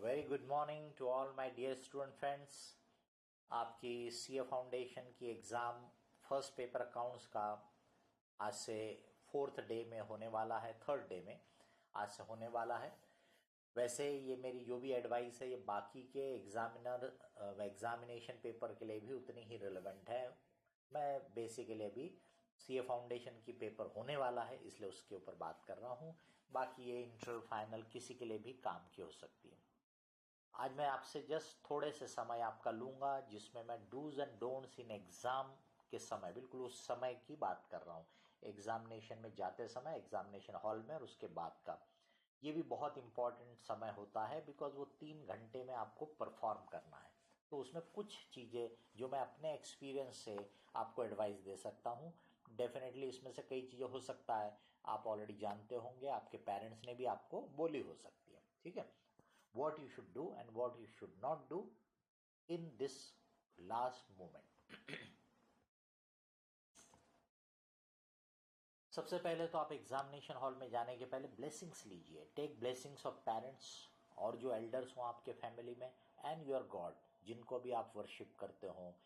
Very good morning to all my dear student friends. आपकी CA foundation की exam first paper accounts का आज से फोर्थ डे में होने वाला है, थर्ड डे में आज से होने वाला है। वैसे ये मेरी जो भी एडवाइस है ये बाकी के एग्जामिनेशन पेपर के लिए भी उतनी ही रिलेवेंट है। मैं बेसिकली अभी सीए फाउंडेशन की पेपर होने वाला है इसलिए उसके ऊपर बात कर रहा हूँ। बाकी ये इंटर फाइनल किसी के लिए भी काम की हो सकती है। आज मैं आपसे जस्ट थोड़े से समय आपका लूंगा जिसमें मैं dos and don'ts in exam के समय, बिल्कुल उस समय की बात कर रहा हूँ, एग्जामिनेशन में जाते समय, एग्जामिनेशन हॉल में और उसके बाद का। ये भी बहुत इंपॉर्टेंट समय होता है बिकॉज वो 3 घंटे में आपको परफॉर्म करना है। तो उसमें कुछ चीज़ें जो मैं अपने एक्सपीरियंस से आपको एडवाइस दे सकता हूँ। डेफिनेटली इसमें से कई चीज़ें हो सकता है आप ऑलरेडी जानते होंगे, आपके पेरेंट्स ने भी आपको बोली हो सकती है। ठीक है, what you should do and what you should not do in this last moment. सबसे पहले तो आप एग्जामिनेशन हॉल में जाने के पहले ब्लेसिंग्स लीजिए। टेक ब्लेसिंग्स ऑफ पेरेंट्स और जो एल्डर्स हो आपके फैमिली में, एंड योर गॉड, जिनको भी आप वर्शिप करते हो।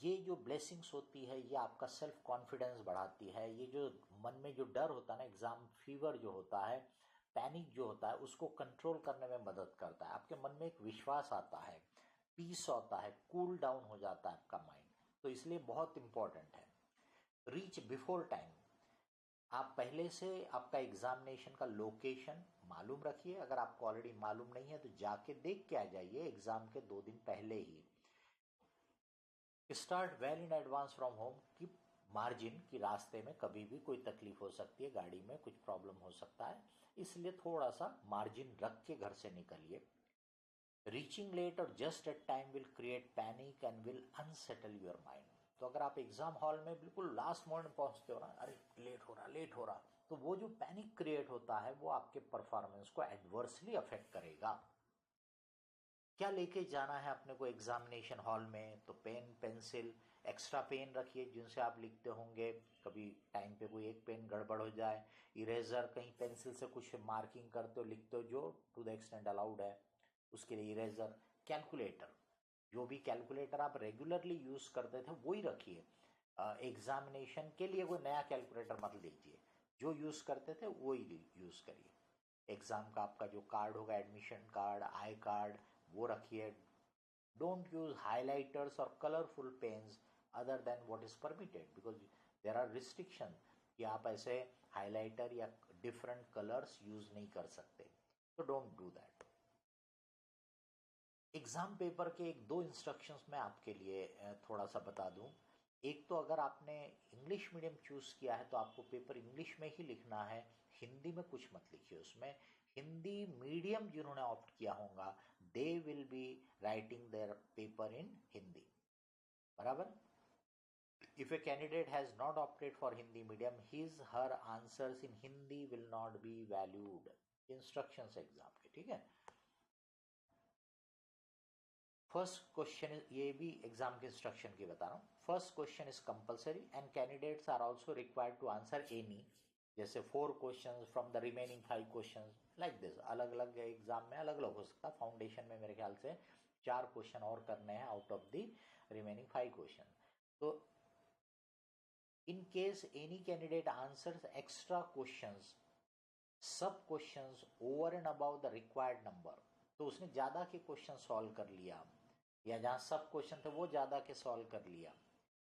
ये जो ब्लेसिंग्स होती है ये आपका सेल्फ कॉन्फिडेंस बढ़ाती है। ये जो मन में जो डर होता है ना, एग्जाम फीवर जो होता है, पैनिक जो होता है, उसको कंट्रोल करने में मदद करता है। आपके मन में एक विश्वास आता है, पीस होता है, कूल डाउन हो जाता है आपका माइंड। तो इसलिए बहुत इंपॉर्टेंट है। Reach before time. आप पहले से आपका एग्जामिनेशन का लोकेशन मालूम रखिए। अगर आपको ऑलरेडी मालूम नहीं है तो जाके देख के आ जाइए एग्जाम के 2 दिन पहले ही। Start well in advance from home की मार्जिन की रास्ते में कभी भी कोई तकलीफ हो सकती है, गाड़ी में कुछ प्रॉब्लम हो सकता है, इसलिए थोड़ा सा मार्जिन रख के घर से निकलिए। रीचिंग लेट और just at time will create panic and will unsettle your mind. तो अगर आप एग्जाम हॉल में बिल्कुल लास्ट मोमेंट पहुंचते हो ना, अरे लेट हो रहा, तो वो जो पैनिक क्रिएट होता है वो आपके परफॉर्मेंस को एडवर्सली अफेक्ट करेगा। क्या लेके जाना है अपने को एग्जामिनेशन हॉल में? तो पेन, पेंसिल, एक्स्ट्रा पेन रखिए जिनसे आप लिखते होंगे, कभी टाइम पे कोई एक पेन गड़बड़ हो जाए। इरेजर, कहीं पेंसिल से कुछ मार्किंग करते हो, लिखते हो जो टू द एक्सटेंट अलाउड है, उसके लिए इरेजर। कैलकुलेटर, जो भी कैलकुलेटर आप रेगुलरली यूज करते थे वही रखिए। एग्जामिनेशन के लिए कोई नया कैलकुलेटर मत लीजिए, जो यूज करते थे वही यूज करिए। एग्जाम का आपका जो कार्ड होगा, एडमिशन कार्ड, आई कार्ड, वो रखिए। डोंट यूज हाइलाइटर्स और colourful pens other than what is permitted because there are restriction कि आप ऐसे हाइलाइटर या डिफरेंट कलर्स यूज नहीं कर सकते। तो don't do that. Exam paper के 1-2 इंस्ट्रक्शंस मैं आपके लिए थोड़ा सा बता दूं। एक तो अगर आपने इंग्लिश मीडियम चूज किया है तो आपको पेपर इंग्लिश में ही लिखना है, हिंदी में कुछ मत लिखिए उसमें। हिंदी मीडियम जिन्होंने ऑप्ट किया होगा they will be writing their paper in Hindi, बराबर। If a candidate has not opted for Hindi medium, his her answers in Hindi will not be valued. Instructions exam के, ठीक है। फर्स्ट क्वेश्चन, ये भी एग्जाम के इंस्ट्रक्शन की बता रहा हूँ। First question is compulsory and candidates are also required to answer any, जैसे 4 questions from the remaining 5 questions, like this. अलग अलग एग्जाम में अलग अलग हो सकता है। फाउंडेशन में मेरे ख्याल से 4 क्वेश्चन और करने हैं out of the remaining 5 question. तो in case any candidate answers extra questions, सब questions over and above the required number, तो उसने ज्यादा के क्वेश्चन सॉल्व कर लिया या जहां सब क्वेश्चन थे वो ज्यादा के सॉल्व कर लिया,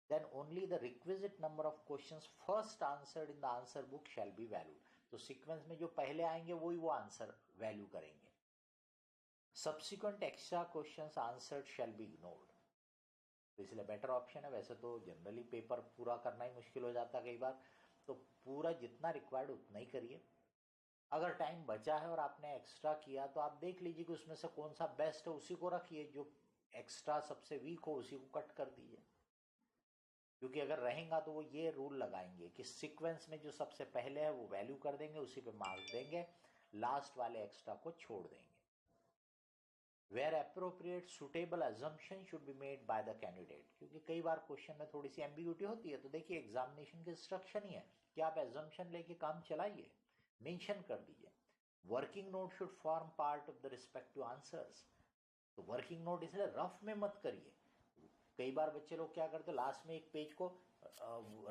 then only the requisite number of questions first answered in the answer book shall be valued. तो सीक्वेंस में जो पहले आएंगे वही वो आंसर वैल्यू करेंगे। Subsequent extra questions answered shall be ignored. तो इसलिए बेटर ऑप्शन है। वैसे तो जनरली पेपर पूरा करना ही मुश्किल हो जाता है कई बार, तो पूरा जितना रिक्वायर्ड उतना ही करिए। अगर टाइम बचा है और आपने एक्स्ट्रा किया तो आप देख लीजिए कि उसमें से कौन सा बेस्ट है, उसी को रखिए। जो एक्स्ट्रा सबसे वीक हो उसी को कट कर दीजिए। क्योंकि अगर रहेगा तो वो ये रूल लगाएंगे कि सीक्वेंस में जो सबसे पहले है वो वैल्यू कर देंगे, उसी पे मार्क देंगे, लास्ट वाले एक्स्ट्रा को छोड़ देंगे। Where appropriate suitable assumption should be made by the candidate. क्योंकि कई बार क्वेश्चन में थोड़ी सी एम्बिग्यूटी होती है, तो देखिए एग्जामिनेशन के इंस्ट्रक्शन ही है कि आप एजम्पशन लेके काम चलाइए, मेंशन कर दीजिए। Working note should form part of the respective answers. तो वर्किंग नोट इसलिए रफ में मत करिए। कई बार बच्चे लोग क्या करते हैं, लास्ट में एक पेज को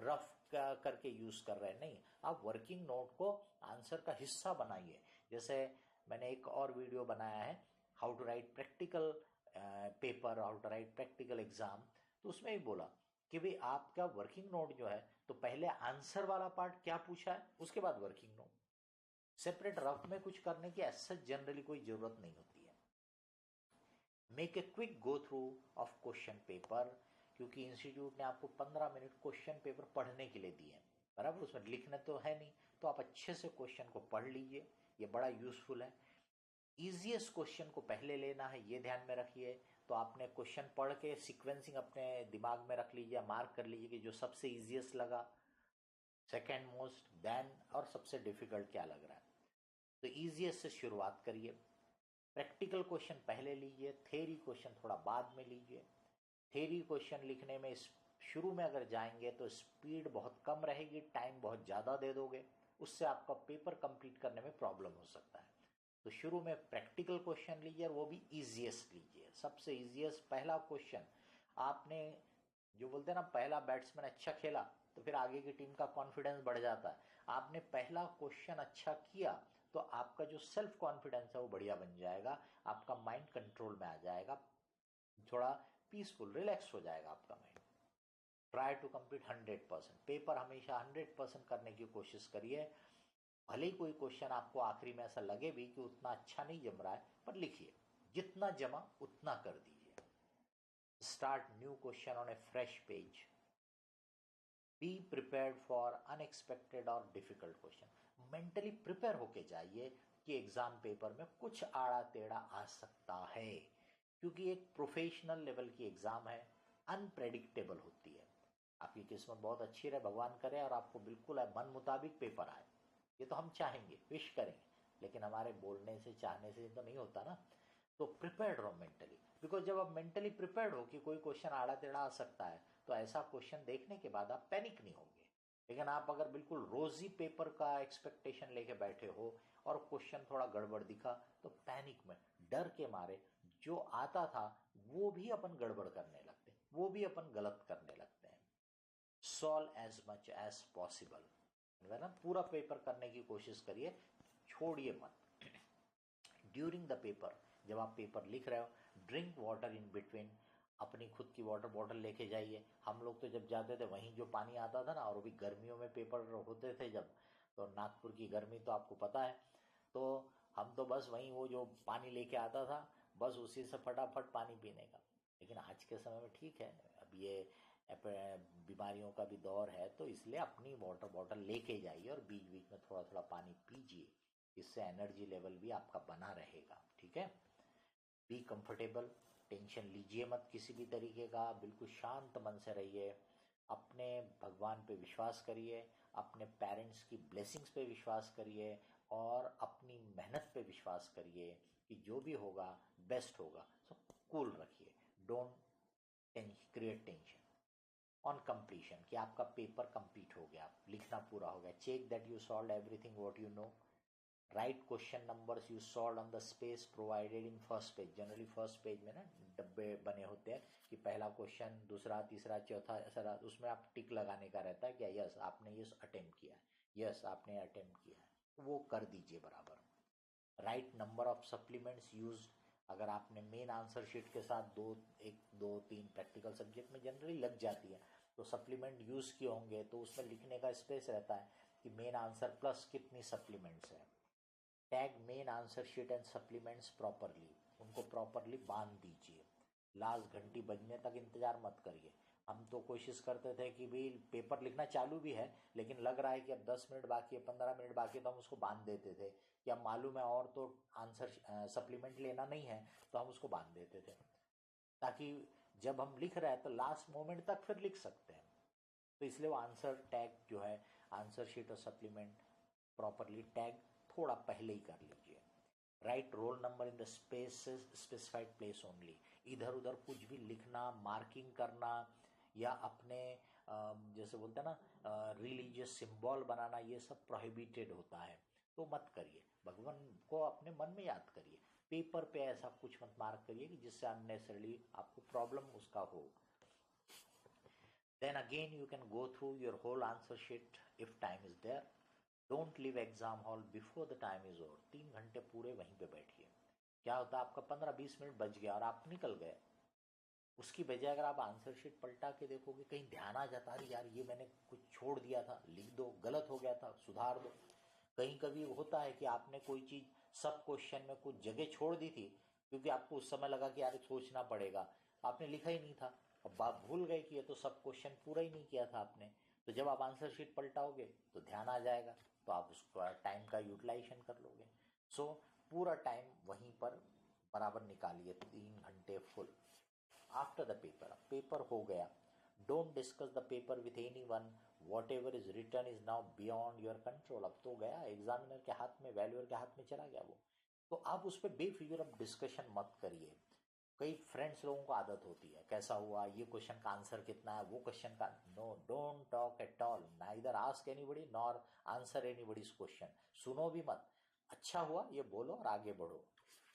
रफ करके यूज कर रहे हैं। नहीं, आप वर्किंग नोट को आंसर का हिस्सा बनाइए। जैसे मैंने एक और वीडियो बनाया है, how to write practical paper, how to write practical exam, तो उसमें ही बोला कि भाई आपका वर्किंग नोट जो है, तो पहले आंसर वाला पार्ट क्या पूछा है, उसके बाद वर्किंग नोट। सेपरेट रफ में कुछ करने की ऐसा जनरली कोई जरूरत नहीं होती है। Make a quick go through of question paper, क्योंकि इंस्टीट्यूट ने आपको 15 मिनट क्वेश्चन पेपर पढ़ने के लिए दिए हैं, बराबर। उसमें लिखना तो है नहीं, तो आप अच्छे से क्वेश्चन को पढ़ लीजिए, ये बड़ा यूजफुल है। इजीएस्ट क्वेश्चन को पहले लेना है, ये ध्यान में रखिए। तो आपने क्वेश्चन पढ़ के सीक्वेंसिंग अपने दिमाग में रख लीजिए, मार्क कर लीजिए कि जो सबसे इजीएस्ट लगा, सेकेंड मोस्ट, देन और सबसे डिफिकल्ट क्या लग रहा है। तो इजीएस्ट से शुरुआत करिए। प्रैक्टिकल क्वेश्चन पहले लीजिए, थ्योरी क्वेश्चन थोड़ा बाद में लीजिए। थ्योरी क्वेश्चन लिखने में शुरू में अगर जाएंगे तो स्पीड बहुत कम रहेगी, टाइम बहुत ज़्यादा दे दोगे, उससे आपका पेपर कंप्लीट करने में प्रॉब्लम हो सकता है। तो शुरू में प्रैक्टिकल क्वेश्चन लीजिए और वो भी इजीएस्ट लीजिए, सबसे इजीएस्ट पहला क्वेश्चन। आपने जो बोलते हैं ना, पहला बैट्समैन अच्छा खेला तो फिर आगे की टीम का कॉन्फिडेंस बढ़ जाता है। आपने पहला क्वेश्चन अच्छा किया तो आपका जो सेल्फ कॉन्फिडेंस है वो बढ़िया बन जाएगा, आपका माइंड कंट्रोल में आ जाएगा, थोड़ा पीसफुल रिलैक्स हो जाएगा आपका mind. Try to complete 100%। Paper हमेशा 100% करने की कोशिश करिए। भले ही कोई क्वेश्चन आपको आखिरी में ऐसा लगे भी कि उतना अच्छा नहीं जम रहा है, पर लिखिए, जितना जमा उतना कर दीजिए। Start new question on A fresh page. Be prepared for unexpected और डिफिकल्ट क्वेश्चन। मेंटली प्रिपेयर होके जाइए कि एग्जाम पेपर में कुछ आड़ा टेढ़ा आ सकता है, क्योंकि एक प्रोफेशनल लेवल की एग्जाम है, अनप्रेडिक्टेबल होती है। आपकी किस्मत बहुत अच्छी रहे, भगवान करे, और आपको बिल्कुल मन मुताबिक पेपर आए, ये तो हम चाहेंगे, विश करेंगे, लेकिन हमारे बोलने से चाहने से तो नहीं होता ना। तो प्रिपेयर्ड रहो मेंटली, बिकॉज जब आप मेंटली प्रिपेयर्ड हो कि कोई क्वेश्चन आड़ा टेढ़ा आ सकता है, तो ऐसा क्वेश्चन देखने के बाद आप पैनिक नहीं होंगे। लेकिन आप अगर बिल्कुल रोजी पेपर का एक्सपेक्टेशन लेके बैठे हो और क्वेश्चन थोड़ा गड़बड़ दिखा, तो पैनिक में, डर के मारे जो आता था वो भी अपन गड़बड़ करने लगते हैं, वो भी अपन गलत करने लगते हैं। Solve as much as possible, है ना, पूरा पेपर करने की कोशिश करिए, छोड़िए मत। ड्यूरिंग द पेपर, जब आप पेपर लिख रहे हो, ड्रिंक वाटर इन बिटवीन। अपनी खुद की वाटर बॉटल लेके जाइए। हम लोग तो जब जाते थे वहीं जो पानी आता था ना, और वो भी गर्मियों में पेपर होते थे जब, तो नागपुर की गर्मी तो आपको पता है, तो हम तो बस वहीं वो जो पानी लेके आता था, बस उसी से फटाफट पानी पीने का। लेकिन आज के समय में ठीक है, अब ये बीमारियों का भी दौर है, तो इसलिए अपनी वाटर बॉटल लेके जाइए और बीच बीच में थोड़ा थोड़ा पानी पीजिए, इससे एनर्जी लेवल भी आपका बना रहेगा। ठीक है। बी कंफर्टेबल, टेंशन लीजिए मत किसी भी तरीके का, बिल्कुल शांत मन से रहिए। अपने भगवान पे विश्वास करिए, अपने पेरेंट्स की ब्लेसिंग्स पे विश्वास करिए, और अपनी मेहनत पे विश्वास करिए कि जो भी होगा बेस्ट होगा। सो कूल रखिए, don't create tension. On completion, कि आपका पेपर कंप्लीट हो गया, लिखना पूरा हो गया। Check that you solve everything what you know. Write question numbers you solve on the space provided in first page. Generally first page में ना डब्बे बने होते हैं कि पहला क्वेश्चन, दूसरा, तीसरा, चौथा, ऐसा, उसमें आप टिक लगाने का रहता है कि यस आपने ये अटेम्प्ट किया है, यस आपने अटेम्प्ट किया है, वो कर दीजिए बराबर। Right number of supplements use. अगर आपने मेन आंसर शीट के साथ 2 3 प्रैक्टिकल सब्जेक्ट में जनरली लग जाती है, तो सप्लीमेंट यूज किए होंगे तो उसमें लिखने का स्पेस रहता है कि मेन आंसर प्लस कितनी सप्लीमेंट्स है। Tag main answer sheet and supplements properly, उनको प्रॉपरली बांध दीजिए। लास्ट घंटी बजने तक इंतजार मत करिए। हम तो कोशिश करते थे कि भाई पेपर लिखना चालू भी है, लेकिन लग रहा है कि अब 10 मिनट बाकी है, 15 मिनट बाकी है, तो हम उसको बांध देते थे कि अब मालूम है और तो आंसर सप्लीमेंट लेना नहीं है, तो हम उसको बांध देते थे, ताकि जब हम लिख रहे हैं तो लास्ट मोमेंट तक फिर लिख सकते हैं। तो इसलिए वो आंसर टैग जो है, आंसर शीट और सप्लीमेंट प्रॉपरली टैग थोड़ा पहले ही कर लीजिए। Right roll number in the specified place only. इधर उधर कुछ भी लिखना, मार्किंग करना, या अपने जैसे बोलते हैं ना रिलीजियस सिंबल बनाना, ये सब प्रोहिबिटेड होता है। तो मत करिए। भगवान को अपने मन में याद करिए, पेपर पे ऐसा कुछ मत मार्क करिए कि जिससे अननेसेसरली आपको प्रॉब्लम उसका हो। Then again you can go through your whole answer sheet if time is there. Don't leave exam hall before the time is over. 3 घंटे पूरे वहीं पे बैठिए। क्या होता है, आपका 15-20 मिनट बच गया और आप निकल गए, उसकी बजाय अगर आप आंसर शीट पलटा के देखोगे, कहीं ध्यान आ जाता है यार ये मैंने कुछ छोड़ दिया था, लिख दो, गलत हो गया था सुधार दो। कहीं कभी होता है कि आपने कोई चीज सब क्वेश्चन में कुछ जगह छोड़ दी थी क्योंकि आपको उस समय लगा कि यार सोचना पड़ेगा, आपने लिखा ही नहीं था, अब बात भूल गए कि ये तो सब क्वेश्चन पूरा ही नहीं किया था आपने। तो जब आप आंसर शीट पलटाओगे तो ध्यान आ जाएगा, तो आप उसका टाइम का यूटिलाइजेशन कर लोगे। सो पूरा टाइम वहीं पर बराबर निकालिए, 3 घंटे फुल। आफ्टर द पेपर हो गया, don't discuss the paper with any one, what ever is return is now beyond your control. अब तो गया, एग्जामिनर के हाथ में, वैल्यूअर के हाथ में चला गया वो, तो आप उस पर बेफिक्र अब डिस्कशन मत करिए। कई फ्रेंड्स लोगों को आदत होती है, कैसा हुआ, ये क्वेश्चन का आंसर कितना है, वो क्वेश्चन का, no, don't talk at all, neither ask anybody nor answer anybody's question. सुनो भी मत, अच्छा हुआ ये बोलो और आगे बढ़ो।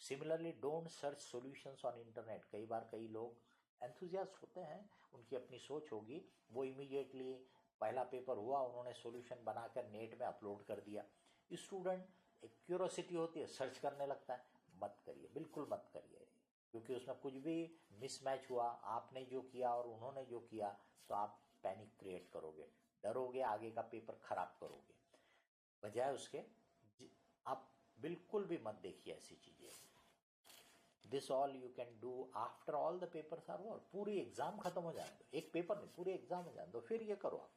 Similarly don't search solutions on internet. कई बार कई लोग एंथुजियास्ट होते हैं, उनकी अपनी सोच होगी, वो इमीडिएटली पहला पेपर हुआ उन्होंने सॉल्यूशन बनाकर नेट में अपलोड कर दिया। स्टूडेंट एक क्यूरोसिटी होती है, सर्च करने लगता है, मत करिए, बिल्कुल मत करिए, क्योंकि उसमें कुछ भी मिसमैच हुआ, आपने जो किया और उन्होंने जो किया, तो आप पैनिक क्रिएट करोगे, डरोगे, आगे का पेपर खराब करोगे। बजाय उसके आप बिल्कुल भी मत देखिए ऐसी चीजें। This all you can do after all the papers are over. पूरी एग्जाम खत्म हो जाए दो, एक पेपर नहीं, पूरी एग्जाम हो जाए दो, फिर ये करो आप,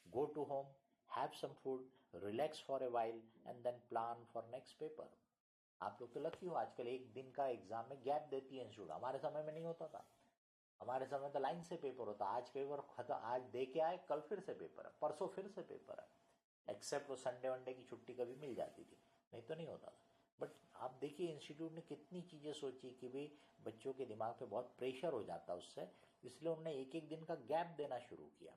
go to home, have some food, relax for a while and then plan for next paper. आप लोग तो लकी हो, आजकल एक दिन का एग्जाम में गैप देती है इंस्टीट्यूट, हमारे समय में नहीं होता था। हमारे समय तो लाइन से पेपर होता, आज पेपर खत्म, आज दे के आए, कल फिर से पेपर है, परसों फिर से पेपर है, एक्सेप्ट वो संडे वनडे की छुट्टी कभी मिल जाती थी, नहीं तो नहीं होता था। बट आप देखिए इंस्टीट्यूट ने कितनी चीजें सोची कि भाई बच्चों के दिमाग पे बहुत प्रेशर हो जाता उससे, इसलिए उन्होंने एक एक दिन का गैप देना शुरू किया।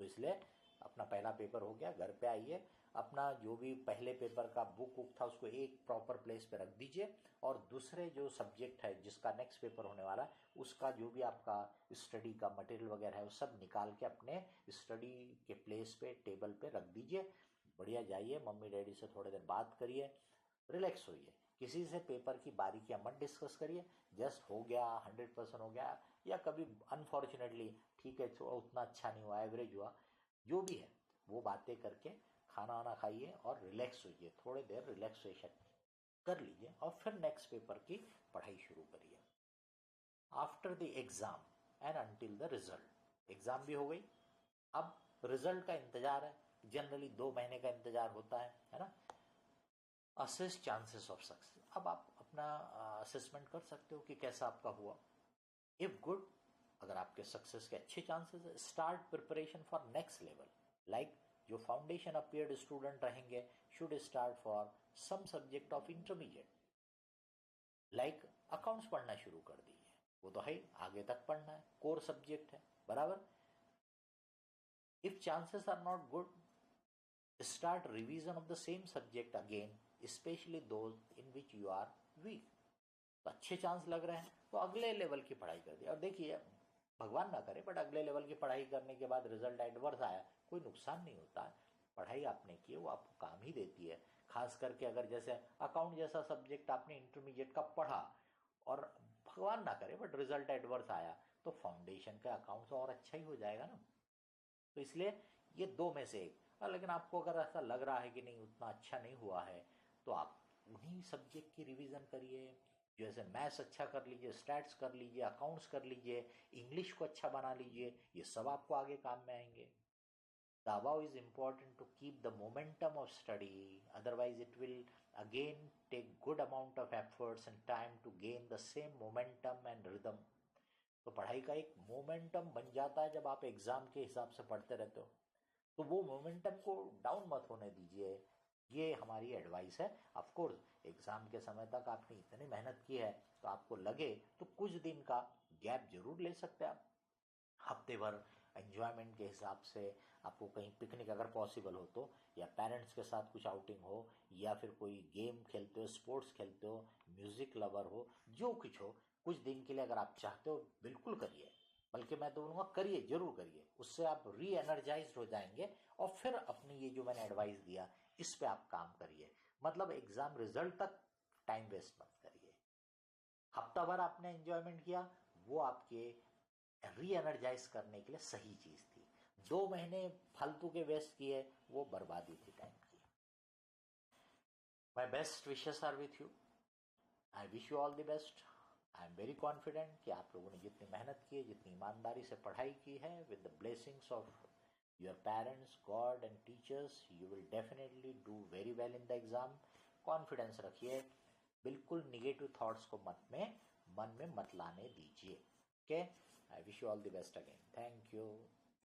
तो इसलिए अपना पहला पेपर हो गया, घर पे आइए, अपना जो भी पहले पेपर का बुक वुक था उसको एक प्रॉपर प्लेस पे रख दीजिए, और दूसरे जो सब्जेक्ट है जिसका नेक्स्ट पेपर होने वाला है उसका जो भी आपका स्टडी का मटेरियल वगैरह है वो सब निकाल के अपने स्टडी के प्लेस पे, टेबल पे रख दीजिए। बढ़िया जाइए, मम्मी डैडी से थोड़ी देर बात करिए, रिलैक्स होइए, किसी से पेपर की बारीकियां मत डिस्कस करिए, जस्ट हो गया 100% हो गया, या कभी अनफॉर्चुनेटली ठीक है तो उतना अच्छा नहीं हुआ, एवरेज हुआ, जो भी है वो बातें करके खाना वाना खाइए और रिलैक्स होइए, थोड़ी देर रिलैक्सेशन कर लीजिए और फिर नेक्स्ट पेपर की पढ़ाई शुरू करिए। After the exam and until the result, exam भी हो गई, अब रिजल्ट का इंतजार है, जनरली 2 महीने का इंतजार होता है ना। असेस चांसेस ऑफ सक्सेस, अब आप अपना असेसमेंट कर सकते हो कि कैसा आपका हुआ। इफ गुड, अगर आपके सक्सेस के अच्छे चांसेस है, start preparation for next level. Like जो फाउंडेशन अपीयर्ड स्टूडेंट रहेंगे should start for some subject of intermediate, like accounts पढ़ना शुरू कर दीजिए, वो तो है आगे तक पढ़ना है, कोर सब्जेक्ट है बराबर। If chances are not good, start revision of the same subject again, especially those in which you are weak। तो अच्छे चांस लग रहे हैं तो अगले लेवल की पढ़ाई कर दी। और देखिए भगवान ना करे बट अगले लेवल की पढ़ाई करने के बाद रिजल्ट एडवर्स आया, कोई नुकसान नहीं होता है, पढ़ाई आपने की वो आपको काम ही देती है। खास करके अगर जैसे अकाउंट जैसा सब्जेक्ट आपने इंटरमीडिएट का पढ़ा और भगवान ना करे बट रिजल्ट एडवर्स आया, तो फाउंडेशन का अकाउंट और अच्छा ही हो जाएगा ना। तो इसलिए ये 2 में से एक, लेकिन आपको अगर ऐसा लग रहा है कि नहीं उतना अच्छा नहीं हुआ है, तो आप उन्हीं सब्जेक्ट की रिवीजन करिए, जैसे मैथ्स अच्छा कर लीजिए, स्टैट्स कर लीजिए, अकाउंट्स कर लीजिए, इंग्लिश को अच्छा बना लीजिए, ये सब आपको आगे काम में आएंगे। The above is important to keep the momentum of study, otherwise it will again take good amount of efforts and time to gain the same momentum and rhythm। तो पढ़ाई का एक मोमेंटम बन जाता है जब आप एग्जाम के हिसाब से पढ़ते रहते हो, तो वो मोमेंटम को डाउन मत होने दीजिए, ये हमारी एडवाइस है। ऑफ कोर्स एग्जाम के समय तक आपने इतनी मेहनत की है तो आपको लगे तो कुछ दिन का गैप जरूर ले सकते हैं आप, हफ्ते भर एंजॉयमेंट के हिसाब से आपको कहीं पिकनिक अगर पॉसिबल हो तो, या पेरेंट्स के साथ कुछ आउटिंग हो, या फिर कोई गेम खेलते हो, स्पोर्ट्स खेलते हो, म्यूजिक लवर हो, जो कुछ हो, कुछ दिन के लिए अगर आप चाहते हो बिल्कुल करिए, बल्कि मैं तो बोलूँगा करिए, जरूर करिए। उससे आप री एनर्जाइज हो जाएंगे और फिर अपनी ये जो मैंने एडवाइस दिया इस पे आप काम करिए। मतलब एग्जाम रिजल्ट तक टाइम वेस्ट मत करिए। हफ्ता भर आपने एंजॉयमेंट किया, वो आपके री एनर्जाइज करने के लिए सही चीज थी। 2 महीने फालतू के वेस्ट किए, वो बर्बादी थी टाइम की। My best wishes are with you. I wish you all the best. I am very confident कि आप लोगों ने जितनी मेहनत की है, जितनी ईमानदारी से पढ़ाई की है, with the blessings of your parents, God and teachers, you will definitely do very well in the exam. Confidence रखिए, बिल्कुल निगेटिव थॉट्स को मन में मत लाने दीजिए। Okay, I wish you all the best again. Thank you.